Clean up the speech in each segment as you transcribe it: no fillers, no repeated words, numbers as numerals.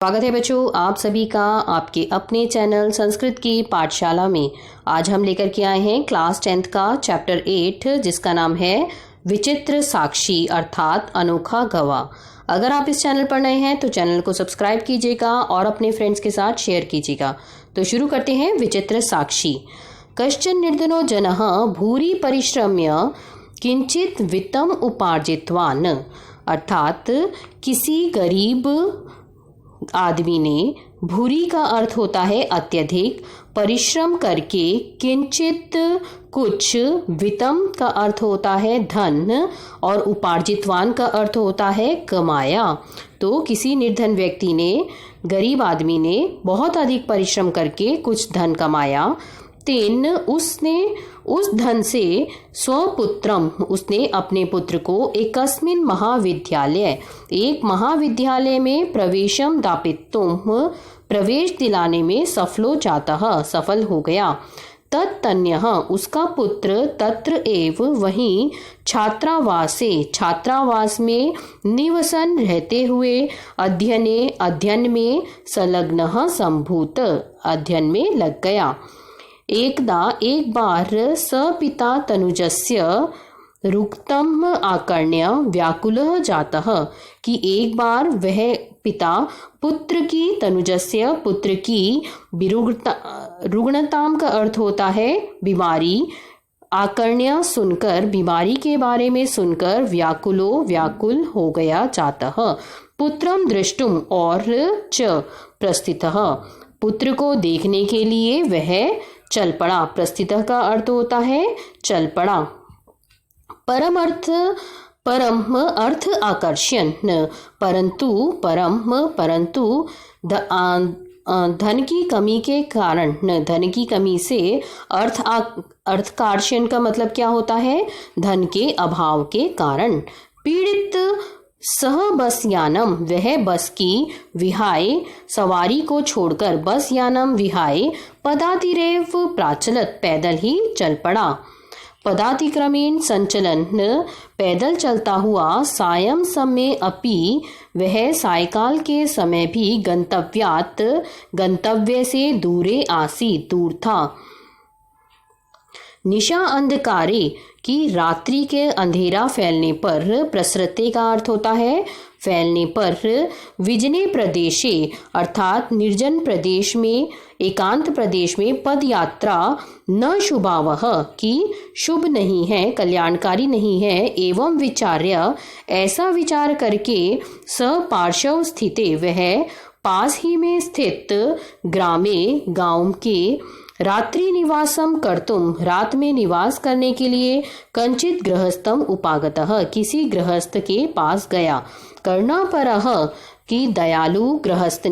स्वागत है बच्चों आप सभी का आपके अपने चैनल संस्कृत की पाठशाला में। आज हम लेकर के आए हैं क्लास 10th का चैप्टर 8 जिसका नाम है विचित्र साक्षी अर्थात अनोखा गवाह। अगर आप इस चैनल पर नए हैं तो चैनल को सब्सक्राइब कीजिएगा और अपने फ्रेंड्स के साथ शेयर कीजिएगा। तो शुरू करते हैं। विचित्र साक्षी। कश्चन निर्धनो जनः भूरि परिश्रम्य किंचित वित्तम उपार्जितवान। अर्थात किसी गरीब आदमी ने, भूरी का अर्थ होता है अत्यधिक, परिश्रम करके, किंचित कुछ, वित्तम का अर्थ होता है धन और उपार्जितवान का अर्थ होता है कमाया। तो किसी निर्धन व्यक्ति ने, गरीब आदमी ने बहुत अधिक परिश्रम करके कुछ धन कमाया। तेन उसने उस धन से स्वपुत्रम उसने अपने पुत्र को एकस्मिन महाविद्यालय एक महाविद्यालय में प्रवेशम दापितुम प्रवेश दिलाने में सफल हो गया। तत्तन्यः उसका पुत्र तत्र एव वहीं छात्रावास में निवसन रहते हुए अध्ययन में संलग्नः संभूत अध्ययन में लग गया। एक बार सपिता तनुजस्य रुक्तम आकर्ण्य व्याकुलः जातः कि एक बार वह पिता पुत्र की तनुजस्य पुत्र की रुग्णताम का अर्थ होता है बीमारी, आकर्ण्य सुनकर बीमारी के बारे में सुनकर व्याकुल हो गया जातः पुत्रम दृष्टुम और च प्रस्थितः पुत्र को देखने के लिए वह चल पड़ा। प्रस्थितः का अर्थ होता है चल पड़ा। परम अर्थ आकर्षण परंतु धन की कमी के कारण, धन की कमी से अर्थकार्षण का मतलब क्या होता है? धन के अभाव के कारण। पीड़ित सह बस यानम वह बस की विहाय सवारी को छोड़कर बस यानम विहाय पदातिरेव प्राचलत पैदल ही चल पड़ा। पदातिक्रमेण संचलन पैदल चलता हुआ सायं समय अपि वह सायकाल के समय भी गंतव्यात गंतव्य से दूर था। निशा अंधकारे कि रात्रि के अंधेरा फैलने पर, प्रसरते का अर्थ होता है फैलने पर, विजने प्रदेशे अर्थात निर्जन प्रदेश में, एकांत प्रदेश में पद यात्रा न शुभावह कि शुभ नहीं है, कल्याणकारी नहीं है। एवं विचार्य ऐसा विचार करके सपार्श्व स्थिते वह पास ही में स्थित ग्रामे गांव के रात्रि निवासम कर्तुम रात में निवास करने के लिए कंचित गृहस्थम उपागतः किसी गृहस्थ के पास गया। कर्णापरः कि दयालु गृहस्थ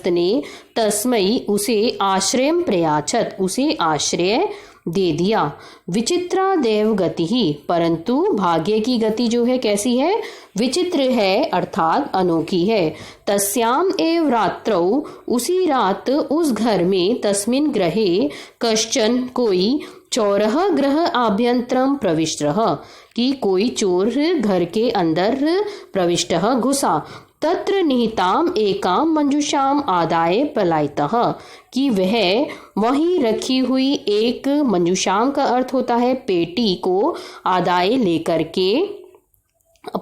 ने तस्मै उसे आश्रय प्रयाचत उसे आश्रय दे दिया। विचित्रा देव गति ही परंतु भाग्य की गति जो है कैसी है? विचित्र है अर्थात अनोखी है। तस्याम एव रात्रौ उसी रात उस घर में, तस्मिन ग्रहे कश्चन कोई चोरः गृह आभ्यंतरम प्रविष्टः कि कोई चोर घर के अंदर प्रविष्टः घुसा। तत्र निहिताम एकाम मंजूषाम आदाय पलायितः कि वह वहीं रखी हुई एक मंजूषाम का अर्थ होता है पेटी को आदाय लेकर के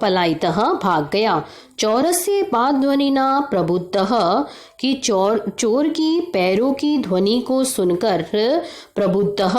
पलायितः भाग गया। चौरस्य पादध्वनिना प्रबुद्धः कि चोर की पैरों की ध्वनि को सुनकर प्रबुद्धः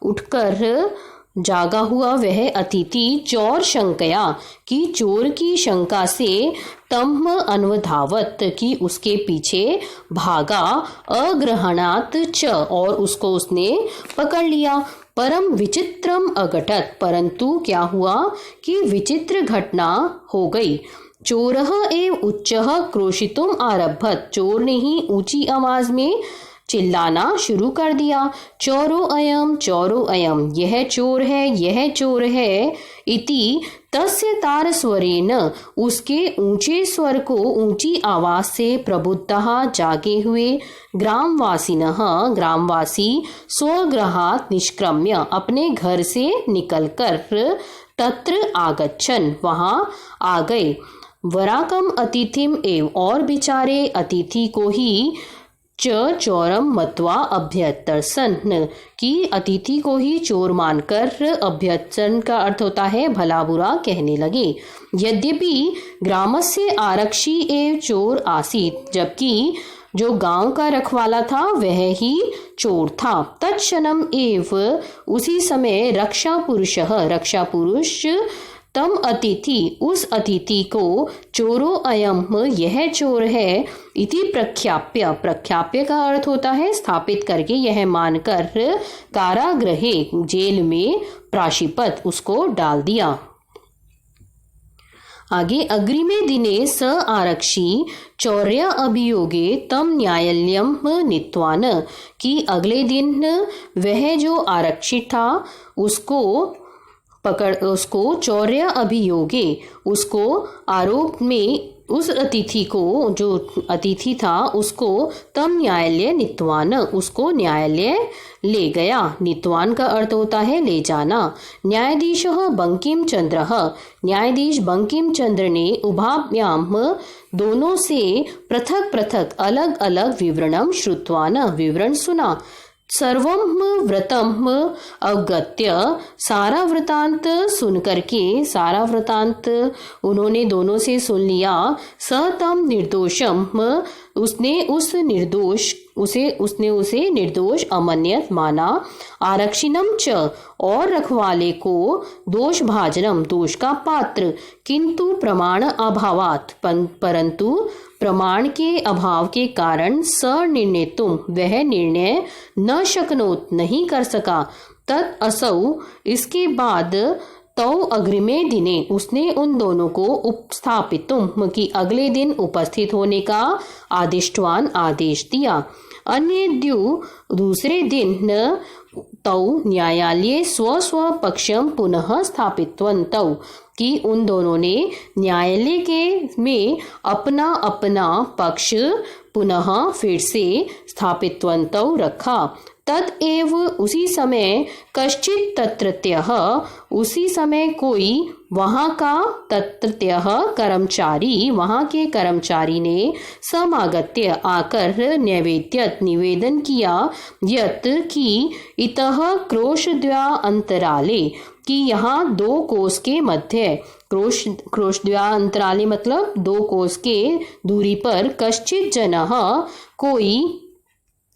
उठकर जागा हुआ वह अतिथि चोर शंकया कि चोर की शंका से तम अनुधावत कि उसके पीछे भागा, अग्रहणात च और उसको उसने पकड़ लिया। परम विचित्रम अघटत परंतु क्या हुआ कि विचित्र घटना हो गई। चोरः एव उच्चः क्रोशितुम आरभत चोर ने ही ऊंची आवाज में चिल्लाना शुरू कर दिया। चोरो अयम यह चोर है इति तस्य तार स्वरेन उसके ऊंचे स्वर को ऊंची आवाज से प्रबुद्धः जागे हुए ग्रामवासी स्वगृहात् निष्क्रम्य अपने घर से निकलकर तत्र आगच्छन् वहां आ गए। वराकम अतिथिम एव, और बेचारे अतिथि को ही चोरम मत्वा अभ्यर्सन, कि अतिथि को ही चोर मानकर अभ्यर्सन का अर्थ होता है भला बुरा कहने लगे। यद्यपि ग्रामस्य आरक्षी एव चोर आसीत, जबकि जो गांव का रखवाला था वह ही चोर था। तत्क्षणम एव, उसी समय रक्षा पुरुष तम अतिथि, उस अतिथि को चोरो अयम, यह चोर है, इति प्रख्याप्य का अर्थ होता है स्थापित करके, यह मानकर कारागृहे, जेल में प्राशिपत, उसको डाल दिया। आगे, अग्रिमे दिने स आरक्षी चौर्य अभियोगे तम न्यायालयम नीतवान, कि अगले दिन वह जो आरक्षी था उसको चौर्य अभियोगे, उसको आरोप में, उस अतिथि को, जो अतिथि था उसको तम न्यायालय नीतवान, उसको न्यायालय ले गया। नीतवान का अर्थ होता है ले जाना। न्यायाधीश बंकिम चंद्र, न्यायाधीश बंकिम चंद्र ने उभाभ्याम, दोनों से पृथक पृथक अलग अलग विवरणम श्रुत्वान, विवरण सुना। सर्वम व्रतम अवगत्य, सारा वृतांत सुन करके, सारा वृतांत उन्होंने दोनों से सुन लिया। स तम निर्दोषम, उसने उसे निर्दोष अमन्यत माना। आरक्षिणम च, और रखवाले को दोष भाजनम, दोष का पात्र। किंतु प्रमाण अभावात, परंतु प्रमाण के अभाव के कारण स निर्णेतुम, वह निर्णय न शक्नोत, नहीं कर सका। तत् असौ, इसके बाद तौ अग्रिमे दिने, उसने उन दोनों को उपस्थापितुम, कि अगले दिन उपस्थित होने का आदिष्टवान, आदेश दिया। अन्येद्यु, दूसरे दिन तौ न्यायालय स्व पक्षम पुनः स्थापितवन्तौ, कि उन दोनों ने न्यायालय के में अपना अपना पक्ष पुनः फिर से स्थापितवन्तौ रखा। तदेव, उसी समय कश्चित तत्रत्यः, उसी समय कोई वहाँ का तत्रत्यः कर्मचारी, वहाँ के कर्मचारी ने समागत्य, आकर न्यवेद्यत, निवेदन किया, यत्, कि इतः क्रोशद्वया अंतराले, कि यहाँ 2 कोस के मध्य, क्रोशद्वया अंतराले मतलब 2 कोस के दूरी पर, कश्चित जनः, कोई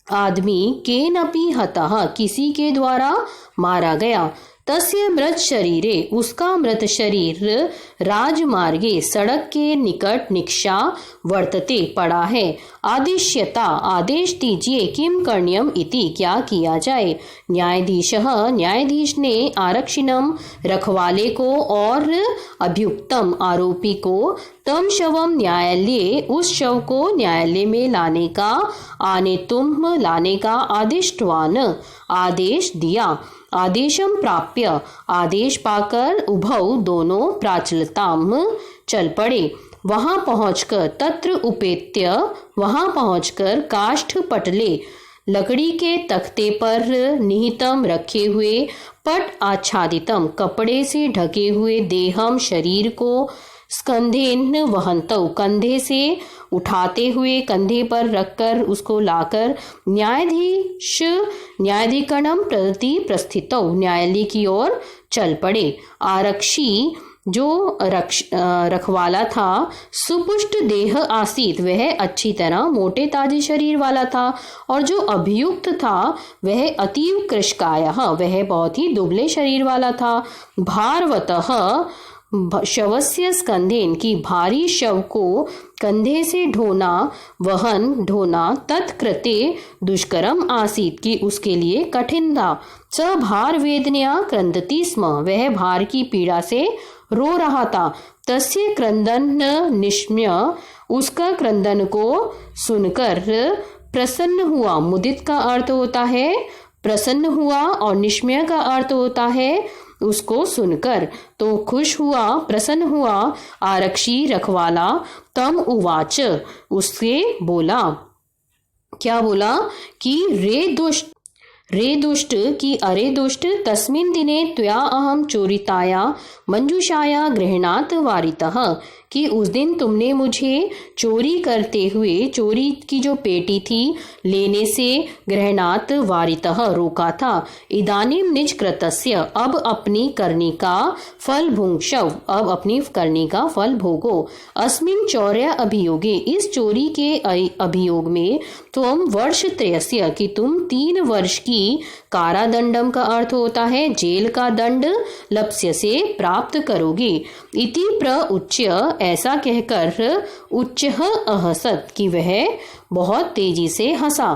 आदमी, केनपि हतः, किसी के द्वारा मारा गया। तस्य मृत शरीरे, उसका मृत शरीर राजमार्गे, सड़क के निकट निक्षा वर्तते, पड़ा है। आदिश्यता, आदेश दीजिए, किम कर्ण्यम इति, क्या किया जाए। न्यायाधीश ने आरक्षिणम, रखवाले को, और अभियुक्तम, आरोपी को, तम शवम न्यायालय, उस शव को न्यायालय में लाने का आदिष्टवान, आदेश दिया। आदेशम प्राप्य, आदेश पाकर, उभौ, दोनों, प्राचलताम, चल पड़े। वहां पहुंचकर, तत्र उपेत्य, वहां पहुंचकर, काष्ठ पटले, लकड़ी के तख्ते पर, निहितम, रखे हुए, पट आच्छादितम, कपड़े से ढके हुए, देहम, शरीर को, स्कंधेन वहंतौ, कंधे से उठाते हुए, कंधे पर रखकर, उसको लाकर, न्यायाधिकरणम प्रति प्रस्थितौ, न्यायालय की ओर चल पड़े। आरक्षी, जो रखवाला था, सुपुष्ट देह आसीत, वह अच्छी तरह मोटे ताजे शरीर वाला था। और जो अभियुक्त था वह अतीव कृशकायः, वह बहुत ही दुबले शरीर वाला था। भारवतः शवस्य स्कंधेन, की भारी शव को कंधे से ढोना, तत्कृते दुष्करम आसीत, की उसके लिए कठिन था। स भार वेदनया क्रंदति स्म, वह भार की पीड़ा से रो रहा था। तस्य क्रंदन निष्म्य, उसका क्रंदन को सुनकर प्रसन्न हुआ। मुदित का अर्थ होता है प्रसन्न हुआ, और निष्म्य का अर्थ होता है उसको सुनकर, तो खुश हुआ, प्रसन्न हुआ। आरक्षी, रखवाला, तम उवाच, उससे बोला, क्या बोला, कि रे दुष्ट, की अरे दुष्ट, तस्मिन् दिने त्वया अहम चोरिताया मंजूषाया गृहणात् वारितः, कि उस दिन तुमने मुझे चोरी करते हुए, चोरी की जो पेटी थी लेने से गृहणात वारितः रोका था। इदानीम निज कृतस्य, अब अपनी करनी का फल भुंक्षव, अब अपनी करनी का फल भोगो। अस्मिन चौर्य अभियोगे, इस चोरी के अभियोग में तुम वर्ष त्रयस्य, कि तुम 3 वर्ष की कारादंडम का अर्थ होता है जेल का दंड, लप्स्य से प्राप्त करोगे। इति प्रउच्य, ऐसा कहकर उच्चः अहसत, कि वह बहुत तेजी से हंसा।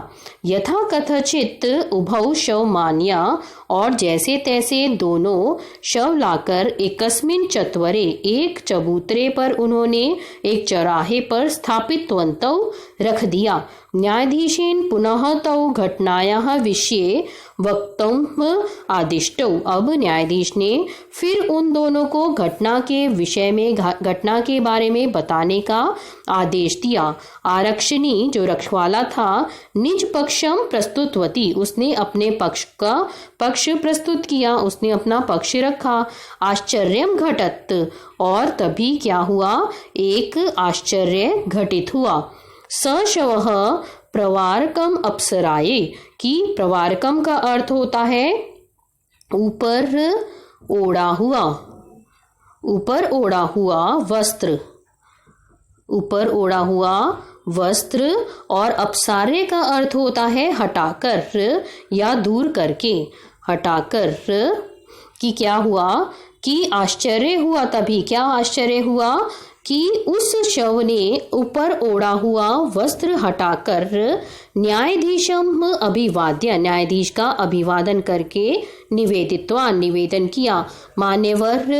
यथा कथचित उभौ शव मान्या, और जैसे तैसे दोनों शव लाकर एकस्मिन चत्वरे, एक चबूतरे पर उन्होंने एक चौराहे पर स्थापितवन्तौ रख दिया। न्यायाधीशेन पुनः तौ घटनायाः विषये वक्तुम आदिष्टौ, अब न्यायाधीश ने फिर उन दोनों को घटना के विषय में, घटना के बारे में बताने का आदेश दिया। आरक्षिणी, जो रखवाला था, निज पक्षम प्रस्तुतवती, उसने अपने पक्ष का पक्ष प्रस्तुत किया, उसने अपना पक्ष रखा। आश्चर्यम घटत, और तभी क्या हुआ, एक आश्चर्य घटित हुआ। सशवः प्रवारकम अप्सराये, कि प्रवारकम का अर्थ होता है ऊपर ओढ़ा हुआ, ऊपर ओढ़ा हुआ वस्त्र, ऊपर ओढ़ा हुआ वस्त्र। और अपसार्य का अर्थ होता है हटाकर या दूर करके, हटाकर। कि क्या हुआ, कि आश्चर्य हुआ, तभी क्या आश्चर्य हुआ कि उस शव ने ऊपर ओढ़ा हुआ वस्त्र हटाकर न्यायाधीशम अभिवाद्य, न्यायाधीश का अभिवादन करके निवेदित्वा, निवेदन किया। मान्यवर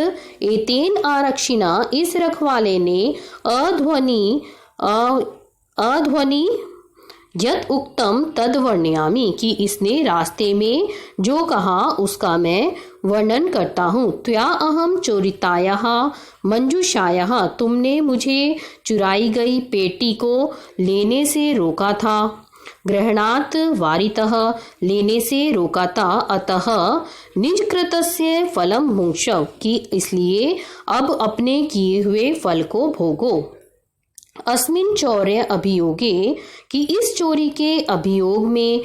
एतेन आरक्षिणा, इस रखवाले ने अध्वनि यत उक्तम तद वर्णयामि, कि इसने रास्ते में जो कहा उसका मैं वर्णन करता हूँ। त्वया अहम चोरितायाः मंजूषायाः, तुमने मुझे चुराई गई पेटी को लेने से रोका था। ग्रहणात वारितः, लेने से रोका था। अतः निज कृतस्य फलम मुंक्षव, कि इसलिए अब अपने किए हुए फल को भोगो। अस्मिन चौर्य अभियोगे, कि इस चोरी के अभियोग में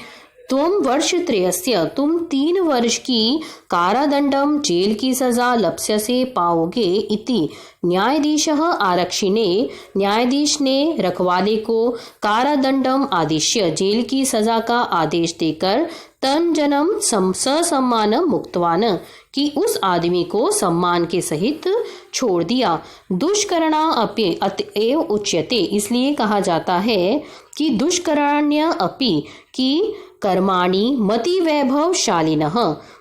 तुम वर्ष त्रयस्य, तुम 3 वर्ष की कारादंडम, जेल की सजा लप्स्य से पाओगे। इति न्यायाधीशः आरक्षिणे, न्यायाधीश ने रखवाले को कारादंडम आदिश्य, जेल की सजा का आदेश देकर तन जनम ससम्मान मुक्तवान, कि उस आदमी को सम्मान के सहित छोड़ दिया। दुष्करणा अपि अतएव उच्यते, इसलिए कहा जाता है कि दुष्करण्य अपि, कि कर्माणि मति वैभवशालिनः,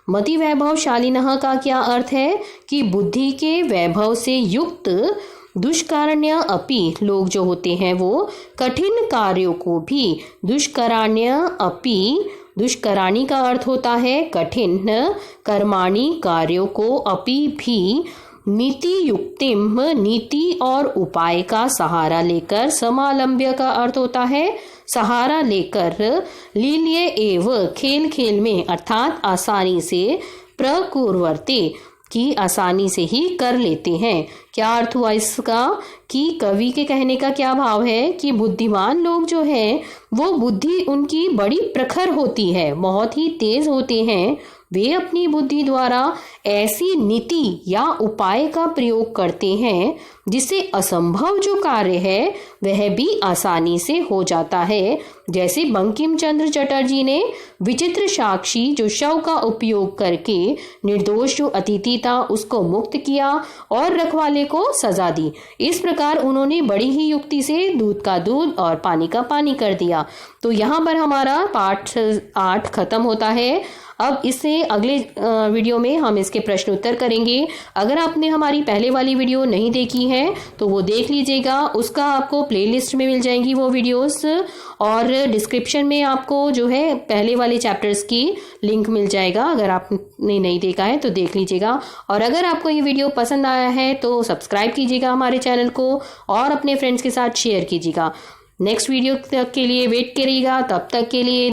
मति वैभवशालिनः का क्या अर्थ है, कि बुद्धि के वैभव से युक्त दुष्करण्य अपि, लोग जो होते हैं वो कठिन कार्यों को भी, दुष्करण्य अपि, दुष्कराणी का अर्थ होता है कठिन, कर्माणि कार्यों को, अपि भी, नीति युक्तिम, नीति और उपाय का सहारा लेकर, समालंब्य का अर्थ होता है सहारा लेकर, लील्ये एव, खेल खेल में, अर्थात आसानी से, प्रकुर्वते, कि आसानी से ही कर लेते हैं। क्या अर्थ हुआ इसका, कि कवि के कहने का क्या भाव है कि बुद्धिमान लोग जो हैं वो बुद्धि उनकी बड़ी प्रखर होती है, बहुत ही तेज होते हैं। वे अपनी बुद्धि द्वारा ऐसी नीति या उपाय का प्रयोग करते हैं जिससे असंभव जो कार्य है वह भी आसानी से हो जाता है। जैसे बंकिम चंद्र चटर्जी ने विचित्र साक्षी जो शव का उपयोग करके निर्दोष जो अतिथि था उसको मुक्त किया और रखवाले को सजा दी। इस प्रकार उन्होंने बड़ी ही युक्ति से दूध का दूध और पानी का पानी कर दिया। तो यहाँ पर हमारा पाठ 8 खत्म होता है। अब इससे अगले वीडियो में हम इसके प्रश्न उत्तर करेंगे। अगर आपने हमारी पहले वाली वीडियो नहीं देखी है तो वो देख लीजिएगा, उसका आपको प्लेलिस्ट में मिल जाएंगी वो वीडियोस, और डिस्क्रिप्शन में आपको जो है पहले वाले चैप्टर्स की लिंक मिल जाएगा। अगर आपने नहीं देखा है तो देख लीजिएगा। और अगर आपको ये वीडियो पसंद आया है तो सब्सक्राइब कीजिएगा हमारे चैनल को और अपने फ्रेंड्स के साथ शेयर कीजिएगा। नेक्स्ट वीडियो तक के लिए वेट करिएगा। तब तक के लिए